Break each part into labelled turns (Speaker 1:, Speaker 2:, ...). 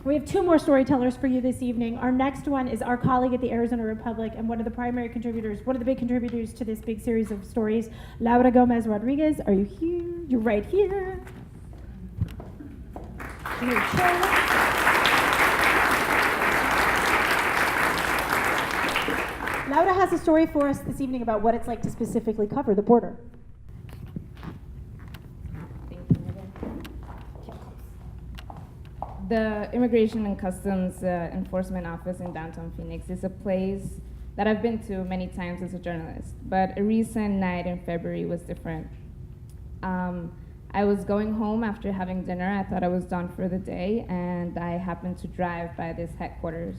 Speaker 1: We have two more storytellers for you this evening. Our next one is our colleague at the Arizona Republic and one of the primary contributors, one of the big contributors to this big series of stories, Laura Gomez Rodriguez. Are you here? You're right here. Here, Laura has a story for us this evening about what it's like to specifically cover the border.
Speaker 2: The Immigration and Customs Enforcement Office in downtown Phoenix is a place that I've been to many times as a journalist, but a recent night in February was different. I was going home after having dinner. I thought I was done for the day, and I happened to drive by this headquarters.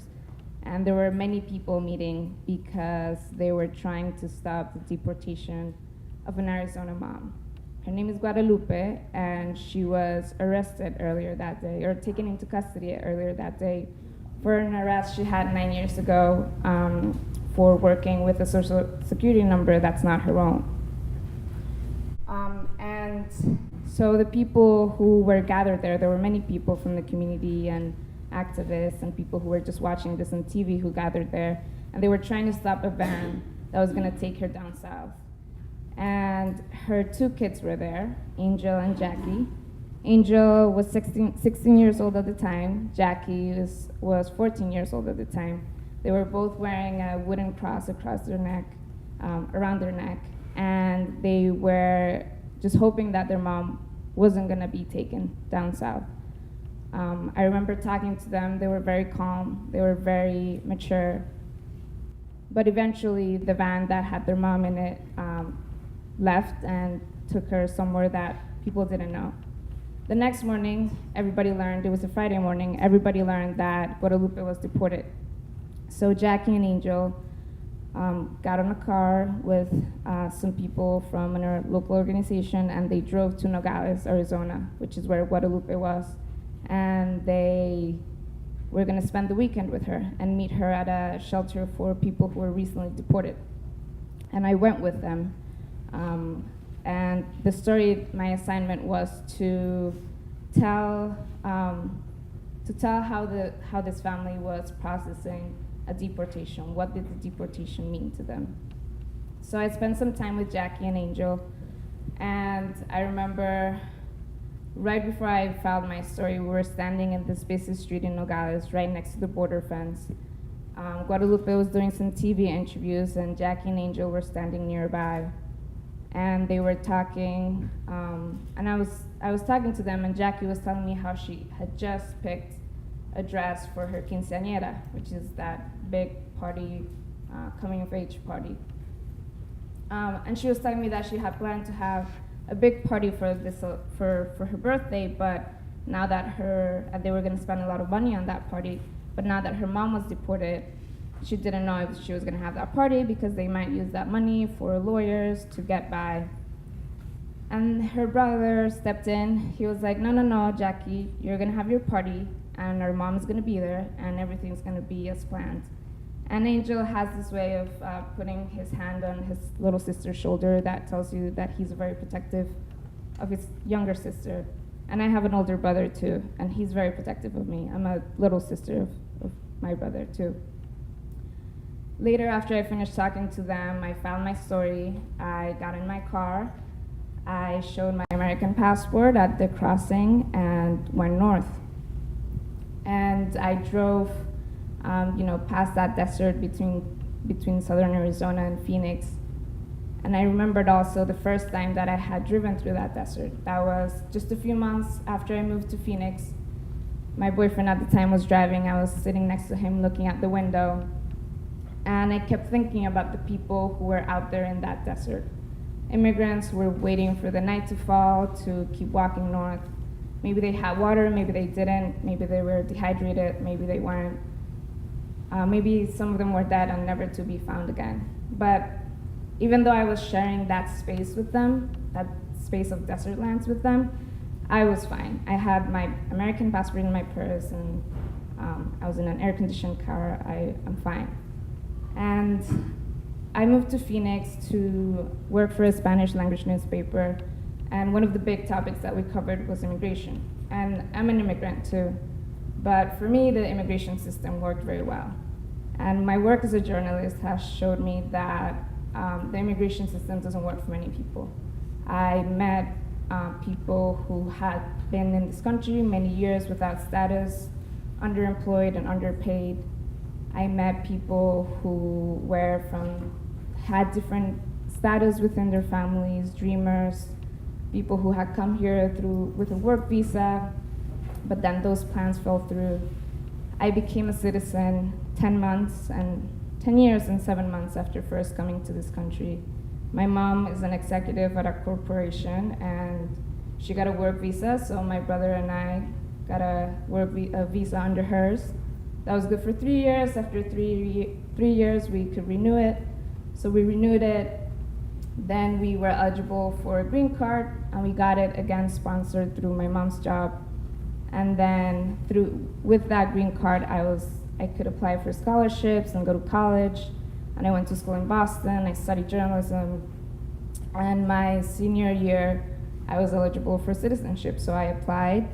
Speaker 2: And there were many people meeting because they were trying to stop the deportation of an Arizona mom. Her name is Guadalupe, and she was arrested earlier that day, or taken into custody earlier that day for an arrest she had 9 years ago for working with a social security number that's not her own. And so the people who were gathered there were many people from the community and activists and people who were just watching this on TV who gathered there, and they were trying to stop a van that was going to take her down south. And her two kids were there, Angel and Jackie. Angel was 16 years old at the time. Jackie was 14 years old at the time. They were both wearing a wooden cross across their neck, around their neck, and they were just hoping that their mom wasn't going to be taken down south. I remember talking to them. They were very calm. They were very mature. But eventually, the van that had their mom in it left and took her somewhere that people didn't know. The next morning, everybody learned, it was a Friday morning, everybody learned that Guadalupe was deported. So Jackie and Angel got on a car with some people from a local organization, and they drove to Nogales, Arizona, which is where Guadalupe was. And they were going to spend the weekend with her and meet her at a shelter for people who were recently deported. And I went with them. And the story, my assignment was to tell how this family was processing a deportation. What did the deportation mean to them? So I spent some time with Jackie and Angel, and I remember right before I filed my story, we were standing in this busy street in Nogales, right next to the border fence. Guadalupe was doing some TV interviews, and Jackie and Angel were standing nearby. And they were talking, and I was talking to them, and Jackie was telling me how she had just picked a dress for her quinceañera, which is that big party, coming of age party. And she was telling me that she had planned to have a big party for her birthday, but now that they were going to spend a lot of money on that party, but now that her mom was deported, she didn't know if she was going to have that party because they might use that money for lawyers to get by. And her brother stepped in. He was like, no, Jackie, you're going to have your party, and our mom's going to be there, and everything's going to be as planned. And Angel has this way of putting his hand on his little sister's shoulder that tells you that he's very protective of his younger sister. And I have an older brother too, and he's very protective of me. I'm a little sister of my brother too. Later, after I finished talking to them, I found my story. I got in my car. I showed my American passport at the crossing and went north. And I drove past that desert between southern Arizona and Phoenix. And I remembered also the first time that I had driven through that desert. That was just a few months after I moved to Phoenix. My boyfriend at the time was driving. I was sitting next to him looking out the window. And I kept thinking about the people who were out there in that desert. Immigrants who were waiting for the night to fall to keep walking north. Maybe they had water, maybe they didn't, maybe they were dehydrated, maybe they weren't. Maybe some of them were dead and never to be found again. But even though I was sharing that space with them, that space of desert lands with them, I was fine. I had my American passport in my purse, and I was in an air-conditioned car. I'm fine. And I moved to Phoenix to work for a Spanish language newspaper, and one of the big topics that we covered was immigration. And I'm an immigrant too. But for me, the immigration system worked very well. And my work as a journalist has showed me that the immigration system doesn't work for many people. I met people who had been in this country many years without status, underemployed and underpaid. I met people who had different status within their families, dreamers, people who had come here with a work visa, but then those plans fell through. I became a citizen 10 years and 7 months after first coming to this country. My mom is an executive at a corporation, and she got a work visa, so my brother and I got a visa under hers. That was good for 3 years. After 3 years, we could renew it. So we renewed it. Then we were eligible for a green card, and we got it again sponsored through my mom's job. And then with that green card, I could apply for scholarships and go to college. And I went to school in Boston. I studied journalism. And my senior year, I was eligible for citizenship, so I applied,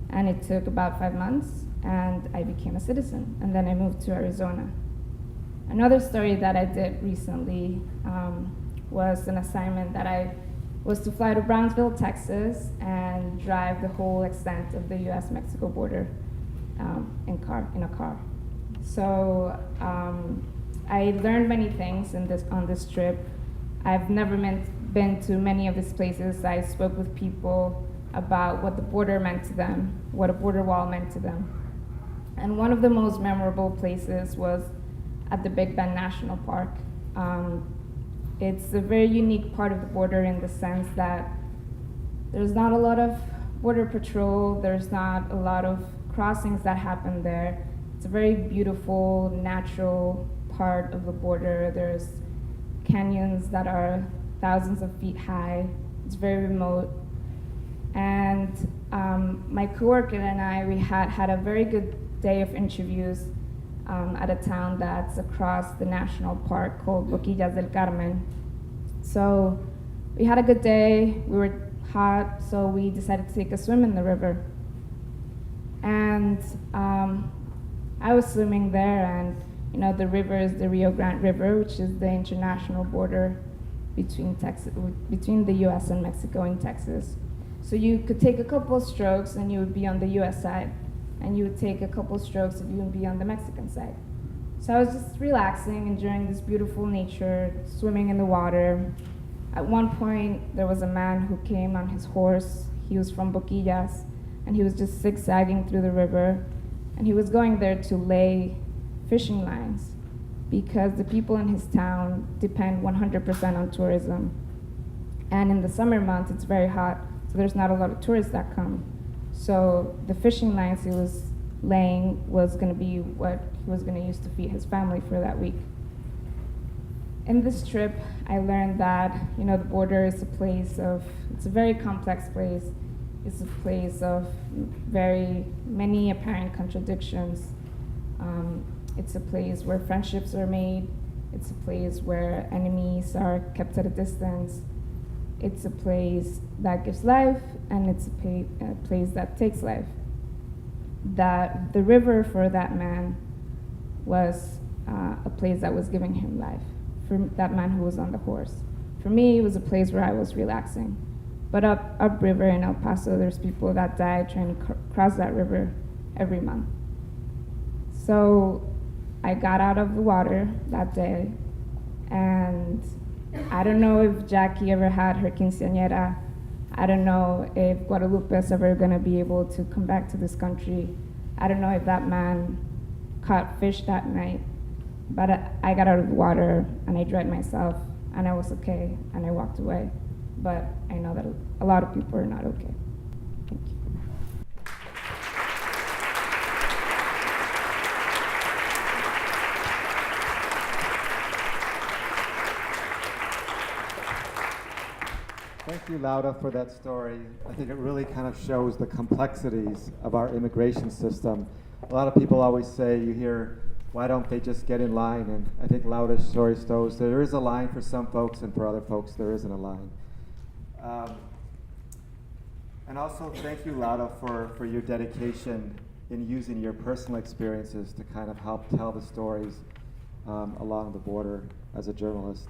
Speaker 2: and it took about 5 months, and I became a citizen. And then I moved to Arizona. Another story that I did recently was an assignment that was to fly to Brownsville, Texas, and drive the whole extent of the U.S.-Mexico border in a car. So I learned many things on this trip. I've never been to many of these places. I spoke with people about what the border meant to them, what a border wall meant to them. And one of the most memorable places was at the Big Bend National Park. It's a very unique part of the border in the sense that there's not a lot of border patrol, there's not a lot of crossings that happen there. It's a very beautiful, natural part of the border. There's canyons that are thousands of feet high. It's very remote. And my coworker and I, we had a very good day of interviews at a town that's across the national park called Boquillas del Carmen. So we had a good day. We were hot, so we decided to take a swim in the river. And I was swimming there, and the river is the Rio Grande River, which is the international border between the U.S. and Mexico in Texas. So you could take a couple of strokes and you would be on the U.S. side, and you would take a couple of strokes and you would be on the Mexican side. So I was just relaxing, enjoying this beautiful nature, swimming in the water. At one point, there was a man who came on his horse. He was from Boquillas, and he was just zigzagging through the river, and he was going there to lay fishing lines because the people in his town depend 100% on tourism. And in the summer months, it's very hot, so there's not a lot of tourists that come. So the fishing lines he was laying was going to be what he was going to use to feed his family for that week. In this trip, I learned that the border is it's a very complex place. It's a place of very many apparent contradictions. It's a place where friendships are made. It's a place where enemies are kept at a distance. It's a place that gives life, and it's a place that takes life. That the river for that man was a place that was giving him life, for that man who was on the horse. For me, it was a place where I was relaxing. But upriver in El Paso, there's people that die trying to cross that river every month. So I got out of the water that day, and I don't know if Jackie ever had her quinceañera. I don't know if Guadalupe is ever going to be able to come back to this country. I don't know if that man caught fish that night. But I got out of the water, and I dried myself, and I was okay, and I walked away. But I know that a lot of people are not okay. Thank you.
Speaker 3: Thank you, Laura, for that story. I think it really kind of shows the complexities of our immigration system. A lot of people always say, you hear, why don't they just get in line? And I think Laura's story shows there is a line for some folks, and for other folks, there isn't a line. And also, thank you, Laura, for your dedication in using your personal experiences to kind of help tell the stories along the border as a journalist.